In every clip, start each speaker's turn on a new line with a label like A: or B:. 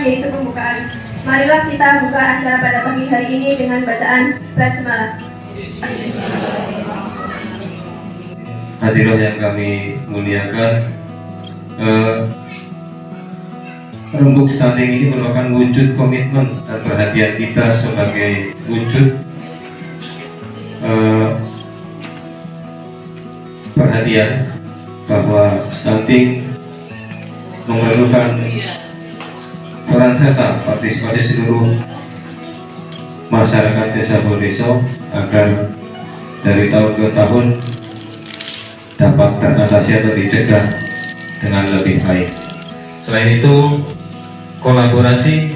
A: yaitu pembukaan. Marilah kita buka acara pada pagi hari ini dengan bacaan basmalah.
B: Hadirin yang kami muliakan, rembuk stunting ini merupakan wujud komitmen dan perhatian kita sebagai wujud perhatian bahwa stunting memerlukan peran serta partisipasi seluruh masyarakat Desa Bodeso agar dari tahun ke tahun dapat teratasi atau dicegah dengan lebih baik. Selain itu, kolaborasi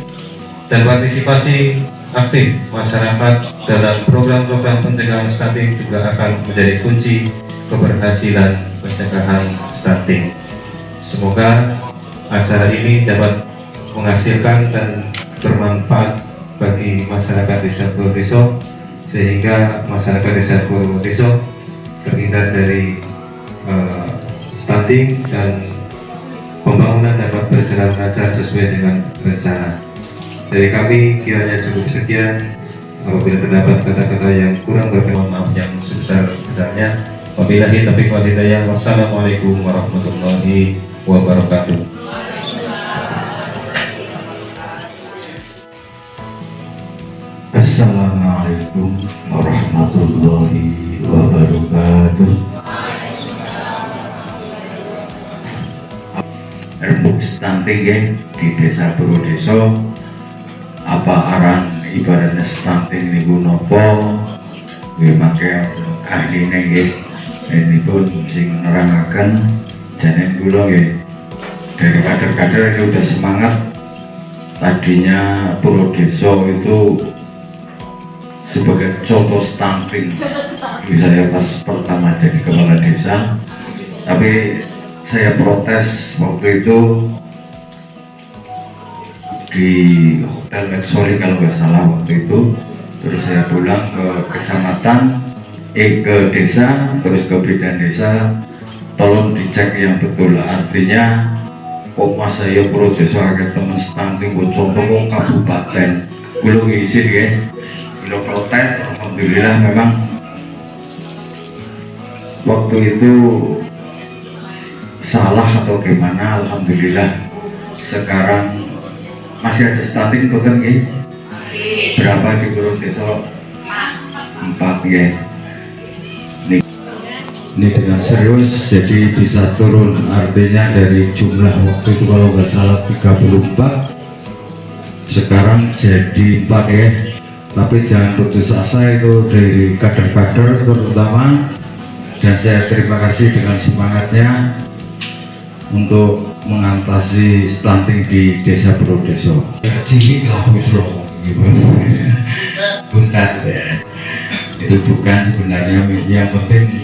B: dan partisipasi aktif masyarakat dalam program-program pencegahan stunting juga akan menjadi kunci keberhasilan pencegahan stunting. Semoga acara ini dapat menghasilkan dan bermanfaat bagi masyarakat Desa Bodeso, sehingga masyarakat Desa Bodeso terhindar dari stunting dan pembangunan dapat berjalan lancar sesuai dengan rencana. Dari kami kiranya cukup sekian. Apabila terdapat kata-kata yang kurang berkenan, maaf yang sebesar-besarnya. Wabillahi taufiq wal hidayah. Wassalamualaikum warahmatullahi wabarakatuh.
C: Assalamualaikum warahmatullahi wabarakatuh. Rembuk stunting ya di Desa Bodeso, apa aran ibaratnya stunting niku nopo nggih mangke ahline nggih ini pun sing nerangaken janen kula nggih dari kader-kader ini udah semangat. Tadinya Bodeso itu sebagai contoh stunting saya pas pertama jadi kepala desa, tapi saya protes waktu itu di Hotel Medsori kalau nggak salah waktu itu. Terus saya pulang ke kecamatan, ke desa, terus ke bidan desa, tolong dicek yang betul. Artinya kok mas saya Bodeso agak temen stunting buat contoh kok kabupaten belum ngisi ya. Belum protes, alhamdulillah memang waktu itu salah atau gimana, alhamdulillah sekarang masih ada stunting boten nggih? Berapa di Bodeso? 4 ya. Ini dengan serius jadi bisa turun, artinya dari jumlah waktu itu kalau nggak salah 34 sekarang jadi 4 ya. Tapi jangan putus asa itu dari kader-kader terutama, dan saya terima kasih dengan semangatnya untuk mengatasi stunting di Desa Bodeso. Cilik lah usro, bukan ya. Itu bukan sebenarnya, yang penting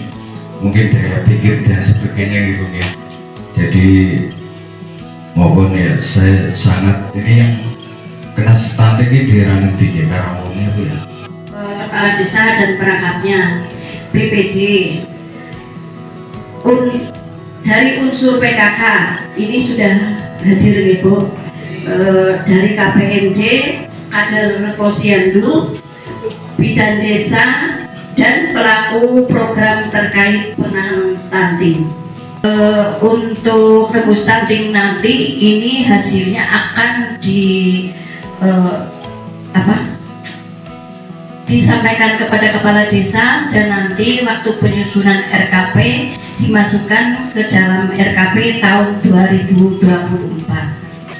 C: mungkin daya pikir dan sebagainya gitu ya. Jadi mohon ya, saya sangat ini yang kena stunting ini di ranah tinggi Karangwongnya itu ya.
D: Kepala desa dan perangkatnya, BPD, dari unsur PKK ini sudah hadir Ibu, dari KPMD, kader Posyandu, bidan desa, dan pelaku program terkait penanganan stunting. Untuk rembuk stunting nanti ini hasilnya akan disampaikan kepada kepala desa, dan nanti waktu penyusunan RKP dimasukkan ke dalam RKP tahun 2024.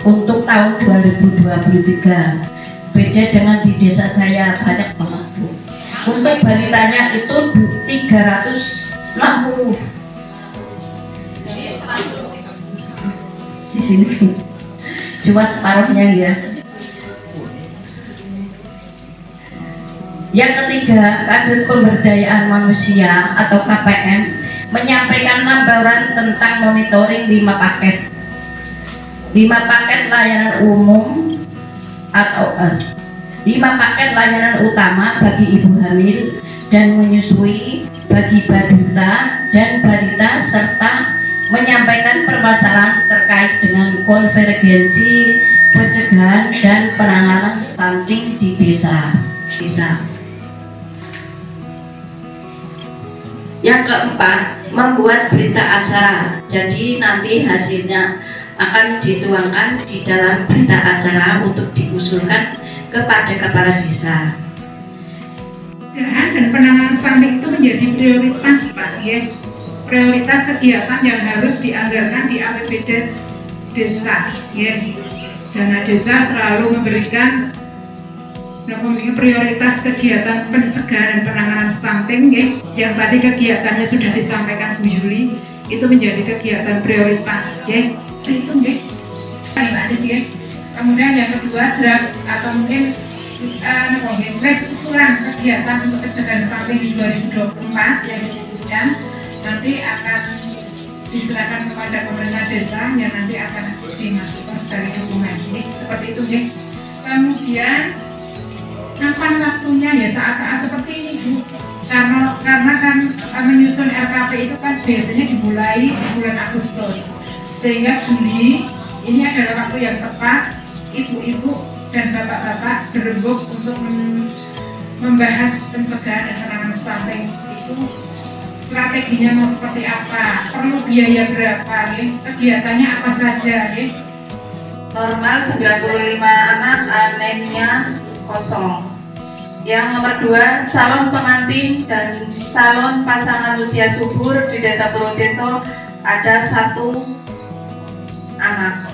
D: Untuk tahun 2023 beda dengan di desa saya, banyak banget Bu. Untuk balitanya itu 360 di sini cuma separuhnya ya. Yang ketiga, kader pemberdayaan manusia atau KPM menyampaikan laporan tentang monitoring 5 paket. 5 paket layanan umum atau 5 paket layanan utama bagi ibu hamil dan menyusui, bagi balita dan balita, serta menyampaikan permasalahan terkait dengan konvergensi pencegahan dan penanganan stunting di desa. Yang keempat, membuat berita acara. Jadi nanti hasilnya akan dituangkan di dalam berita acara untuk diusulkan kepada kepala desa.
E: Dan penanganan stunting itu menjadi prioritas, Pak, ya. Prioritas kegiatan yang harus dianggarkan di APBD desa, ya. Dana desa selalu memberikan prioritas kegiatan pencegahan dan penanganan stunting, ya. Yang tadi kegiatannya sudah disampaikan Bu Yuli, itu menjadi kegiatan prioritas, ya. Itu, ya. Kemudian yang kedua, draft atau mungkin usulan kegiatan untuk pencegahan stunting di 2024 yang diputuskan nanti akan diserahkan kepada pemerintah desa yang nanti akan dimasukkan sebagai dokumen. Ini seperti itu, ya. Kemudian kapan waktunya, ya saat-saat seperti ini, Bu. Karena kan menyusun RKP itu kan biasanya dimulai di bulan Agustus, sehingga Juli ini adalah waktu yang tepat ibu-ibu dan bapak-bapak berembuk untuk membahas pencegahan dan penanganan stunting itu. Strateginya mau seperti apa, perlu biaya berapa, ya? Kegiatannya apa saja, ya?
D: Normal 95 anak, anemia kosong. Yang nomor 2, calon pengantin dan calon pasangan usia subur di Desa Purwodeso ada 1 anak.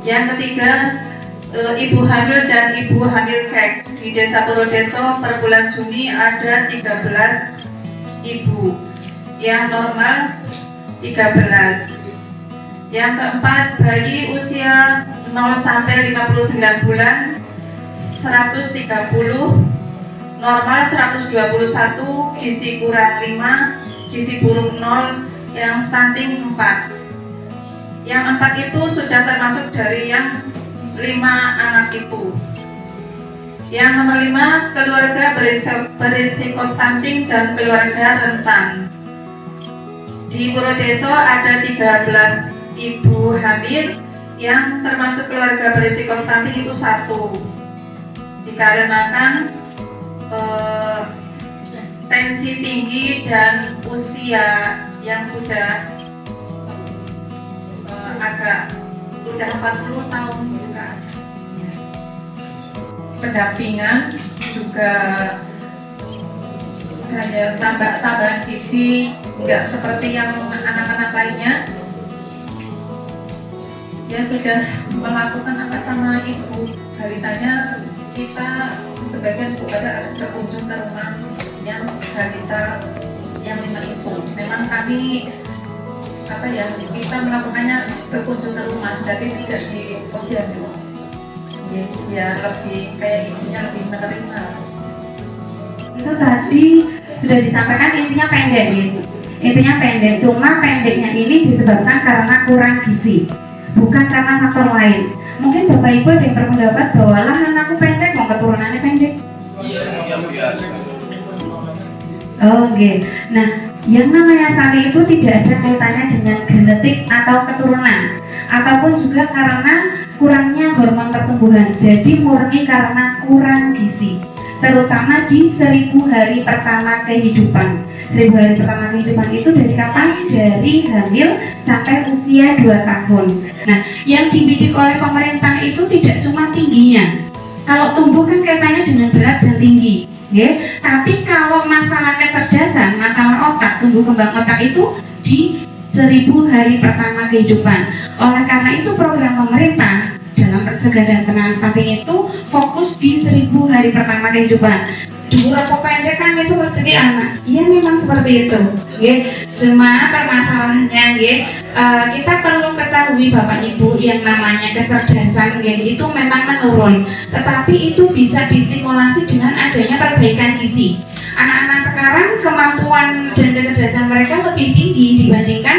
D: Yang ketiga, ibu hamil dan ibu hamil kek di Desa Purwodeso per bulan Juni ada 13 ibu, yang normal 13. Yang keempat, bayi usia 0 sampai 59 bulan 130, normal 121, gizi kurang 5, gizi buruk 0, yang stunting 4. Yang 4 itu sudah termasuk dari yang 5 anak itu. Yang nomor 5, keluarga berisiko stunting dan keluarga rentan. Di Purwodeso ada 13 ibu hamil, yang termasuk keluarga berisiko stunting itu 1. Dikarenakan tensi tinggi dan usia yang sudah sudah 40 tahun juga.
E: Pendampingan juga hanya tambahan gizi, nggak seperti yang anak-anak lainnya. Dia sudah melakukan apa sama ibu balitanya, kita sebagian juga ada berkunjung ke rumah yang balita yang 5 itu. Memang kami kita melakukannya berkunjung ke rumah, tapi tidak di posyandu. Ya lebih kayak ibunya lebih menerima.
A: Itu tadi sudah disampaikan, intinya pendek, gitu. Intinya pendek, cuma pendeknya ini disebabkan karena kurang gizi, bukan karena faktor lain. Mungkin Bapak Ibu ada yang berpendapat bahwa lah anakku pendek, mau keturunannya pendek. Oke. Nah, yang namanya stunting itu tidak ada kaitannya dengan genetik atau keturunan, ataupun juga karena kurangnya hormon pertumbuhan. Jadi murni karena kurang gizi, terutama di 1000 hari pertama kehidupan. 1000 hari pertama kehidupan itu dari kapan? Dari hamil sampai usia 2 tahun. Nah, yang dibidik oleh pemerintah itu tidak cuma tingginya. Kalau tumbuh kan kaitannya dengan berat dan tinggi, ya. Tapi kalau masalah kecerdasan, masalah otak, tumbuh kembang otak itu di 1000 hari pertama kehidupan. Oleh karena itu program pemerintah dalam pencegahan dan penanganan stunting itu fokus di 1000 hari pertama kehidupan. Dulu rokok pendek kan itu rezeki anak. Iya memang seperti itu. Ya. Cuma permasalahannya, ya, kita perlu ketahui Bapak Ibu yang namanya kecerdasan, ya, itu memang menurun. Tetapi itu bisa distimulasi dengan adanya perbaikan gizi. Anak-anak sekarang kemampuan dan kecerdasan mereka lebih tinggi dibandingkan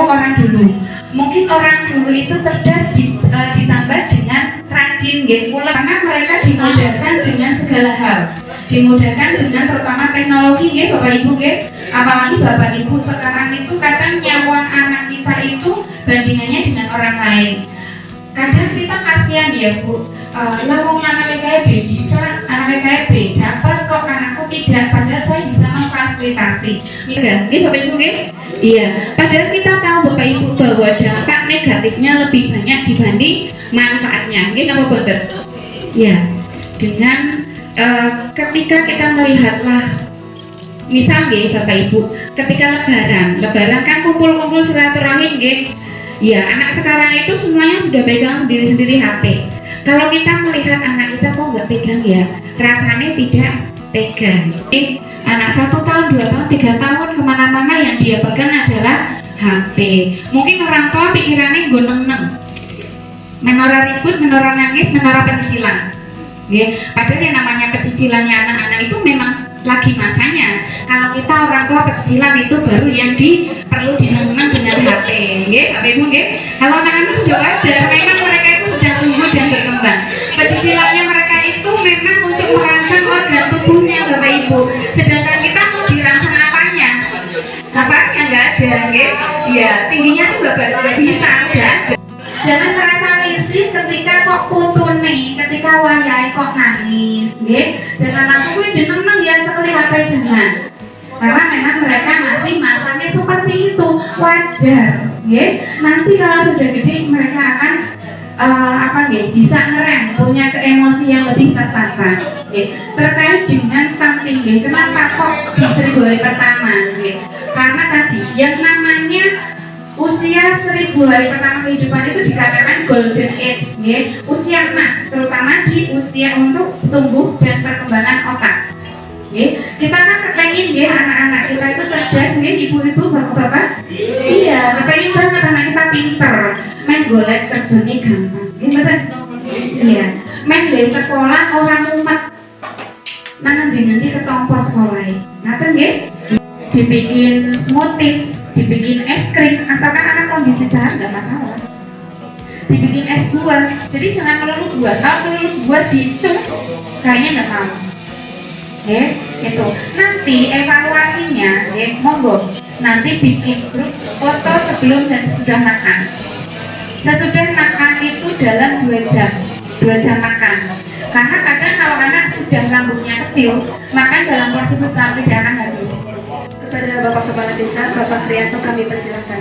A: orang dulu. Mungkin orang dulu itu cerdas ditambah dengan rajin, karena mereka dimudahkan dengan segala hal, dimudahkan dengan terutama teknologi, Bapak Ibu, apalagi Bapak Ibu sekarang itu kadang nyawa anak kita itu bandingannya dengan orang lain. kadang kita kasihan ya Bu, lawang anak kayak B bisa, anak kayak B dapat kok anakku tidak, padahal saya bisa memfasilitasi. Iya, ini Bapak Ibu nggih? Iya, padahal kita tahu Bapak Ibu bahwa dampak negatifnya lebih banyak dibanding manfaatnya. Nggih napa boten? Iya, dengan ketika kita melihatlah misal nggih Bapak Ibu, ketika lebaran kan kumpul-kumpul silaturahim nggih. Ya, anak sekarang itu semuanya sudah pegang sendiri-sendiri HP. Kalau kita melihat anak kita kok nggak pegang ya, rasanya tidak pegang. Anak 1 tahun, 2 tahun, 3 tahun kemana-mana yang dia pegang adalah HP. Mungkin orang tua pikirannya gue neng-neng, menora ribut, menora nangis, menora pecicilan. Ya, padahal yang namanya pecicilannya anak-anak itu memang lagi masanya. Kalau kita orang tua pecicilan itu baru yang perlu dinenang dengan HP. Ya, Bapak Ibu ya. Kalau anak-anak sudah wajar, memang mereka itu sedang tumbuh dan berkembang. Pecicilannya mereka itu memang untuk merangsang organ tubuhnya Bapak Ibu. Sedangkan kita mau dirangsang apanya? Apanya nggak ada, ya? Ya, tingginya tuh nggak bisa, nggak ada. Jangan merasa risih ketika kok putune, ketika wayai kok nangis, nggih. Jangan langsung kuwi jeneng ya cekeli HP jangan. Karena memang mereka masih masanya seperti itu, wajar, nggih. Nanti kalau sudah gede mereka akan bisa ngerem, punya keemosi yang lebih tertata. Terkait dengan stunting, nggih. Kenapa kok di 1000 hari pertama, nggih? Karena tadi yang namanya usia 1000 hari pertama kehidupan itu dikatakan golden age, ya, usia emas, terutama di usia untuk tumbuh dan perkembangan otak. Ya, kita kan pengen ya anak-anak kita itu cerdas, ya, ibu-ibu, bapak-bapak. Iya, pengen banget anak kita pinter, main golek kerjanya gampang. Gimana? Iya, main di sekolah orang umat, nanti ketompo sekolah. Ngapain ya? Dibikin smoothie, dibikin es krim, asalkan anak kondisi sehat nggak masalah. Dibikin es buah, jadi jangan melulu buah. Kalau melulu buah dicung, kayaknya nggak mau. Itu. Nanti evaluasinya, monggo. Nanti bikin grup foto sebelum dan sesudah makan. Sesudah makan itu dalam 2 jam makan. Karena kadang kalau anak sudah lambungnya kecil, makan dalam porsi besar tidak akan habis.
F: Kepada Bapak Kepala Desa, Bapak Trianto kami persilakan.